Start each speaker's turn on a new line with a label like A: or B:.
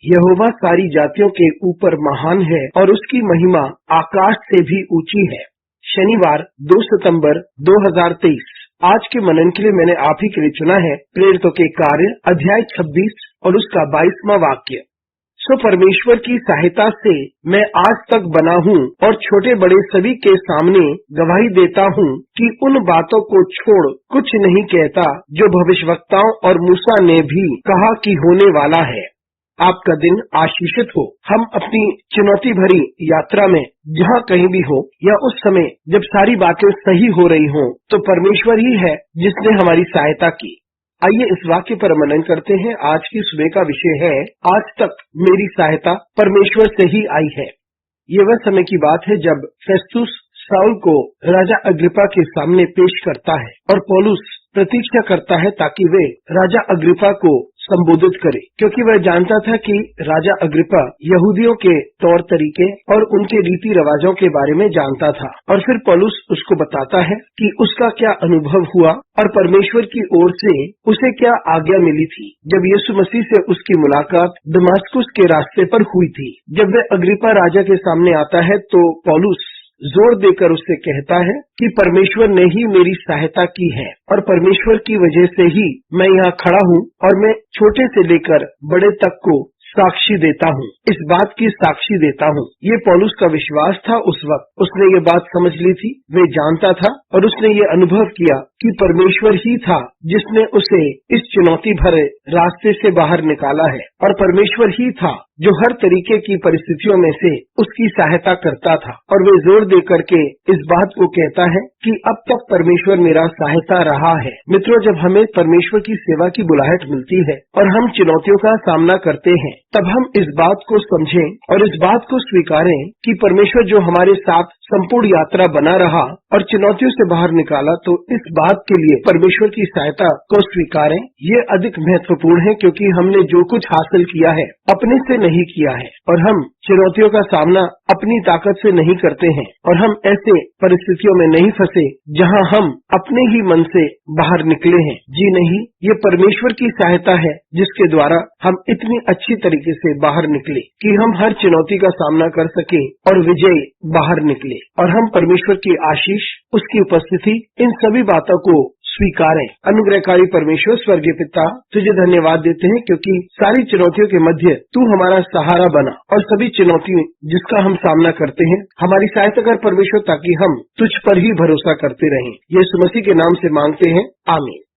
A: यहोवा सारी जातियों के ऊपर महान है और उसकी महिमा आकाश से भी ऊंची है। शनिवार 2 सितंबर 2023। आज के मनन के लिए मैंने आप ही के लिए चुना है प्रेरितों के कार्य अध्याय 26 और उसका 22वां वाक्य। सो परमेश्वर की सहायता से मैं आज तक बना हूँ और छोटे बड़े सभी के सामने गवाही देता हूँ कि उन बातों को छोड़ कुछ नहीं कहता जो भविष्यवक्ताओं और मूसा ने भी कहा कि होने वाला है। आपका दिन आशीषित हो। हम अपनी चुनौती भरी यात्रा में जहाँ कहीं भी हो या उस समय जब सारी बातें सही हो रही हो तो परमेश्वर ही है जिसने हमारी सहायता की। आइए इस वाक्य पर मनन करते हैं। आज की सुबह का विषय है, आज तक मेरी सहायता परमेश्वर से ही आई है। ये वह समय की बात है जब फेस्तुस शाऊल को राजा अग्रिप्पा के सामने पेश करता है और पौलुस प्रतीक्षा करता है ताकि वे राजा अग्रिप्पा को संबोधित करे, क्योंकि वह जानता था कि राजा अग्रिप्पा यहूदियों के तौर तरीके और उनके रीति रिवाजों के बारे में जानता था। और फिर पौलुस उसको बताता है कि उसका क्या अनुभव हुआ और परमेश्वर की ओर से उसे क्या आज्ञा मिली थी जब यीशु मसीह से उसकी मुलाकात दमास्कुस के रास्ते पर हुई थी। जब वह अग्रिप्पा राजा के सामने आता है तो पौलुस जोर देकर उससे कहता है कि परमेश्वर ने ही मेरी सहायता की है और परमेश्वर की वजह से ही मैं यहाँ खड़ा हूँ और मैं छोटे से लेकर बड़े तक को साक्षी देता हूँ, इस बात की साक्षी देता हूँ। ये पौलुस का विश्वास था। उस वक्त उसने ये बात समझ ली थी, वे जानता था और उसने ये अनुभव किया कि परमेश्वर ही था जिसने उसे इस चुनौती भरे रास्ते से बाहर निकाला है और परमेश्वर ही था जो हर तरीके की परिस्थितियों में से उसकी सहायता करता था। और वे जोर दे करके इस बात को कहता है कि अब तक परमेश्वर मेरा सहायता रहा है। मित्रों, जब हमें परमेश्वर की सेवा की बुलाहट मिलती है और हम चुनौतियों का सामना करते हैं, तब हम इस बात को समझें और इस बात को स्वीकारें कि परमेश्वर जो हमारे साथ संपूर्ण यात्रा बना रहा और चुनौतियों से बाहर निकाला, तो इस बात के लिए परमेश्वर की सहायता को स्वीकारें। ये अधिक महत्वपूर्ण है क्योंकि हमने जो कुछ हासिल किया है अपने से नहीं किया है और हम चुनौतियों का सामना अपनी ताकत से नहीं करते हैं और हम ऐसे परिस्थितियों में नहीं फंसे जहां हम अपने ही मन से बाहर निकले हैं। जी नहीं, ये परमेश्वर की सहायता है जिसके द्वारा हम इतनी अच्छी तरीके से बाहर निकले कि हम हर चुनौती का सामना कर सके और विजय बाहर निकले। और हम परमेश्वर की आशीष, उसकी उपस्थिति, इन सभी बातों को स्वीकारें। अनुग्रहकारी परमेश्वर स्वर्गीय पिता, तुझे धन्यवाद देते हैं क्योंकि सारी चुनौतियों के मध्य तू हमारा सहारा बना और सभी चुनौतियों जिसका हम सामना करते हैं हमारी सहायता कर परमेश्वर, ताकि हम तुझ पर ही भरोसा करते रहें। यीशु मसीह के नाम से मांगते हैं, आमीन।